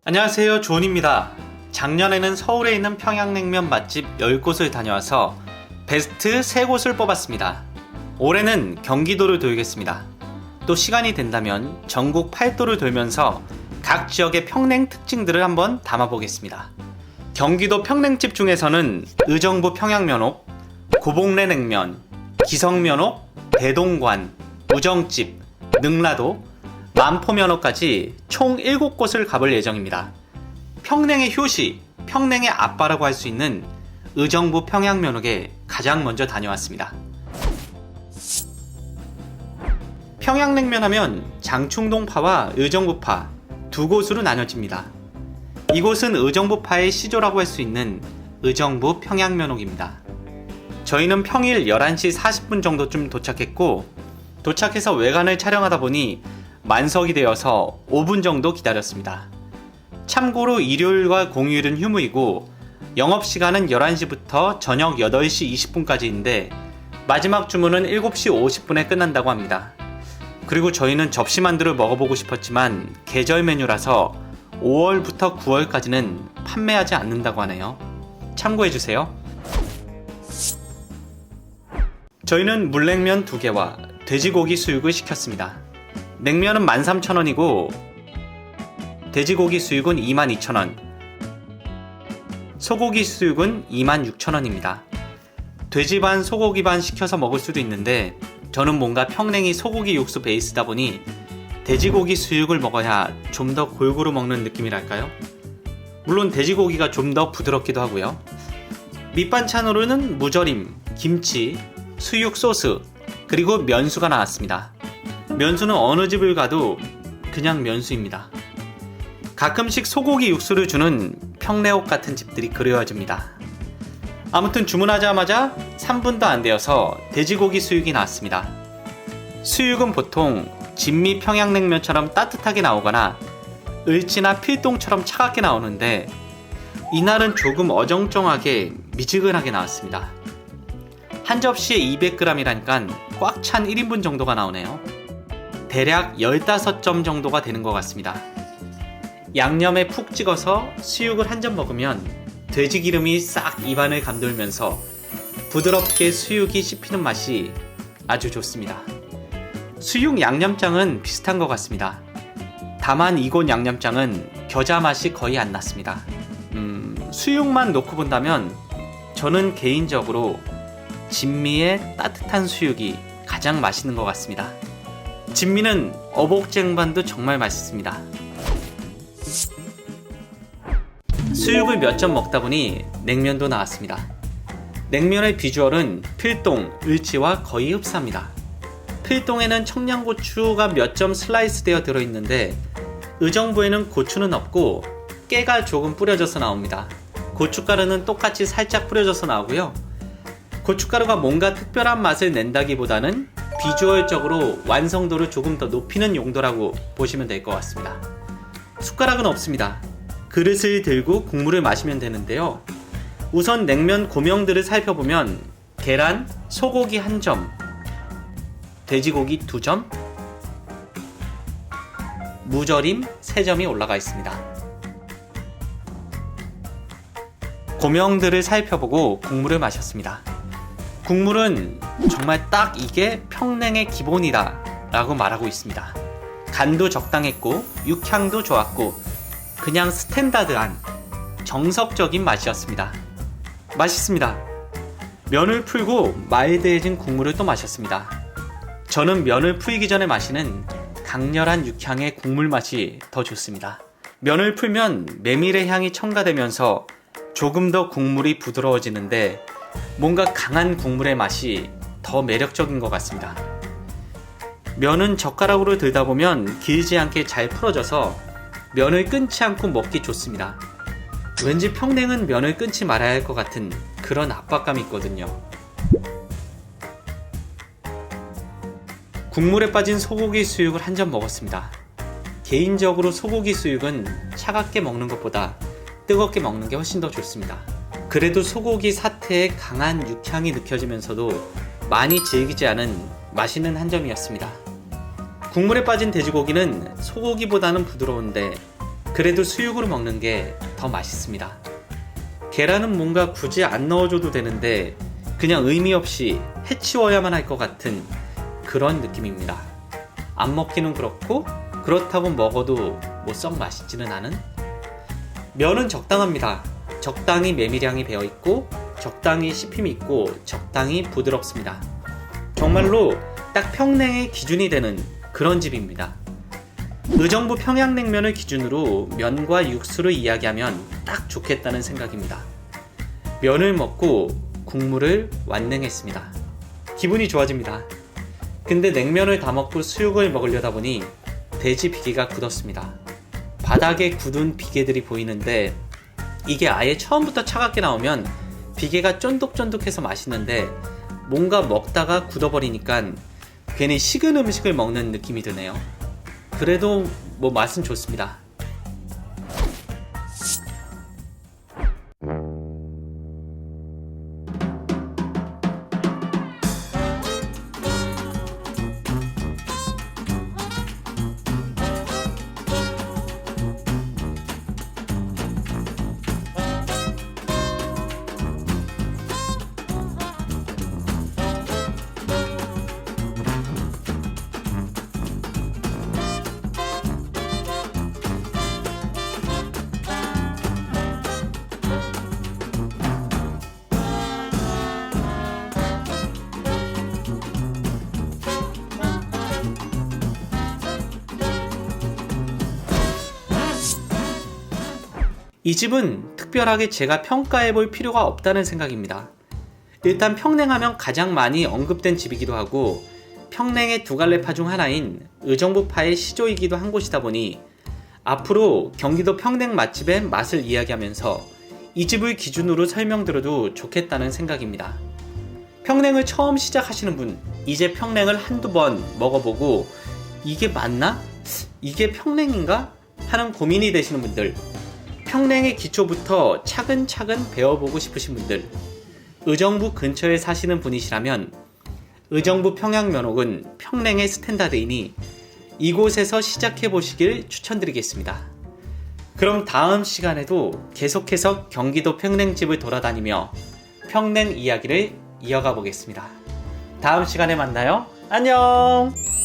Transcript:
안녕하세요, 조은입니다. 작년에는 서울에 있는 평양냉면 맛집 10곳을 다녀와서 베스트 3곳을 뽑았습니다. 올해는 경기도를 돌겠습니다. 또 시간이 된다면 전국 8도를 돌면서 각 지역의 평냉 특징들을 한번 담아보겠습니다. 경기도 평냉집 중에서는 의정부 평양면옥, 고봉래 냉면, 기성면옥, 대동관, 우정집, 능라도, 만포면옥까지 총 7곳을 가볼 예정입니다. 평냉의 효시, 평냉의 아빠라고 할 수 있는 의정부 평양면옥에 가장 먼저 다녀왔습니다. 평양냉면 하면 장충동파와 의정부파 두 곳으로 나뉘어집니다. 이곳은 의정부파의 시조라고 할 수 있는 의정부 평양면옥입니다. 저희는 평일 11시 40분 정도쯤 도착했고, 도착해서 외관을 촬영하다 보니 만석이 되어서 5분 정도 기다렸습니다. 참고로 일요일과 공휴일은 휴무이고 영업시간은 11시부터 저녁 8시 20분까지인데 마지막 주문은 7시 50분에 끝난다고 합니다. 그리고 저희는 접시만두를 먹어보고 싶었지만 계절 메뉴라서 5월부터 9월까지는 판매하지 않는다고 하네요. 참고해주세요. 저희는 물냉면 2개와 돼지고기 수육을 시켰습니다. 냉면은 13,000원이고 돼지고기 수육은 22,000원, 소고기 수육은 26,000원입니다. 돼지 반 소고기 반 시켜서 먹을 수도 있는데 저는 뭔가 평냉이 소고기 육수 베이스다 보니 돼지고기 수육을 먹어야 좀 더 골고루 먹는 느낌이랄까요? 물론 돼지고기가 좀 더 부드럽기도 하고요. 밑반찬으로는 무절임, 김치, 수육 소스, 그리고 면수가 나왔습니다. 면수는 어느 집을 가도 그냥 면수입니다. 가끔씩 소고기 육수를 주는 평내옥 같은 집들이 그리워집니다. 아무튼 주문하자마자 3분도 안 되어서 돼지고기 수육이 나왔습니다. 수육은 보통 진미 평양냉면처럼 따뜻하게 나오거나 을지나 필동처럼 차갑게 나오는데 이날은 조금 어정쩡하게 미지근하게 나왔습니다. 한 접시에 200g이라니까 꽉 찬 1인분 정도가 나오네요. 대략 15점 정도가 되는 것 같습니다. 양념에 푹 찍어서 수육을 한 점 먹으면 돼지 기름이 싹 입안을 감돌면서 부드럽게 수육이 씹히는 맛이 아주 좋습니다. 수육 양념장은 비슷한 것 같습니다. 다만 이곳 양념장은 겨자 맛이 거의 안 났습니다. 수육만 놓고 본다면 저는 개인적으로 진미의 따뜻한 수육이 가장 맛있는 것 같습니다. 진미는 어복쟁반도 정말 맛있습니다. 수육을 몇 점 먹다 보니 냉면도 나왔습니다. 냉면의 비주얼은 필동, 을지와 거의 흡사합니다. 필동에는 청양고추가 몇 점 슬라이스 되어 들어있는데 의정부에는 고추는 없고 깨가 조금 뿌려져서 나옵니다. 고춧가루는 똑같이 살짝 뿌려져서 나오고요. 고춧가루가 뭔가 특별한 맛을 낸다기보다는 비주얼적으로 완성도를 조금 더 높이는 용도라고 보시면 될 것 같습니다. 숟가락은 없습니다. 그릇을 들고 국물을 마시면 되는데요. 우선 냉면 고명들을 살펴보면 계란, 소고기 1점, 돼지고기 2점, 무절임 3점이 올라가 있습니다. 고명들을 살펴보고 국물을 마셨습니다. 국물은 정말 딱 이게 평냉의 기본이다 라고 말하고 있습니다. 간도 적당했고 육향도 좋았고 그냥 스탠다드한 정석적인 맛이었습니다. 맛있습니다. 면을 풀고 마일드해진 국물을 또 마셨습니다. 저는 면을 풀기 전에 마시는 강렬한 육향의 국물 맛이 더 좋습니다. 면을 풀면 메밀의 향이 첨가되면서 조금 더 국물이 부드러워지는데 뭔가 강한 국물의 맛이 더 매력적인 것 같습니다. 면은 젓가락으로 들다 보면 길지 않게 잘 풀어져서 면을 끊지 않고 먹기 좋습니다. 왠지 평냉은 면을 끊지 말아야 할 것 같은 그런 압박감이 있거든요. 국물에 빠진 소고기 수육을 한 점 먹었습니다. 개인적으로 소고기 수육은 차갑게 먹는 것보다 뜨겁게 먹는 게 훨씬 더 좋습니다. 그래도 소고기 사태의 강한 육향이 느껴지면서도 많이 질기지 않은 맛있는 한 점이었습니다. 국물에 빠진 돼지고기는 소고기보다는 부드러운데 그래도 수육으로 먹는 게 더 맛있습니다. 계란은 뭔가 굳이 안 넣어줘도 되는데 그냥 의미 없이 해치워야만 할 것 같은 그런 느낌입니다. 안 먹기는 그렇고 그렇다고 먹어도 뭐 썩 맛있지는 않은? 면은 적당합니다. 적당히 메밀향이 배어있고 적당히 씹힘이 있고 적당히 부드럽습니다. 정말로 딱 평냉의 기준이 되는 그런 집입니다. 의정부 평양냉면을 기준으로 면과 육수를 이야기하면 딱 좋겠다는 생각입니다. 면을 먹고 국물을 완능했습니다. 기분이 좋아집니다. 근데 냉면을 다 먹고 수육을 먹으려다 보니 돼지 비계가 굳었습니다. 바닥에 굳은 비계들이 보이는데 이게 아예 처음부터 차갑게 나오면 비계가 쫀득쫀득해서 맛있는데 뭔가 먹다가 굳어버리니까 괜히 식은 음식을 먹는 느낌이 드네요. 그래도 뭐 맛은 좋습니다. 이 집은 특별하게 제가 평가해 볼 필요가 없다는 생각입니다. 일단 평냉하면 가장 많이 언급된 집이기도 하고 평냉의 두 갈래파 중 하나인 의정부파의 시조이기도 한 곳이다 보니 앞으로 경기도 평냉 맛집의 맛을 이야기하면서 이 집을 기준으로 설명드려도 좋겠다는 생각입니다. 평냉을 처음 시작하시는 분, 이제 평냉을 한두 번 먹어보고 이게 맞나? 이게 평냉인가? 하는 고민이 되시는 분들, 평냉의 기초부터 차근차근 배워보고 싶으신 분들, 의정부 근처에 사시는 분이시라면 의정부 평양면옥은 평냉의 스탠다드이니 이곳에서 시작해보시길 추천드리겠습니다. 그럼 다음 시간에도 계속해서 경기도 평냉집을 돌아다니며 평냉 이야기를 이어가 보겠습니다. 다음 시간에 만나요. 안녕!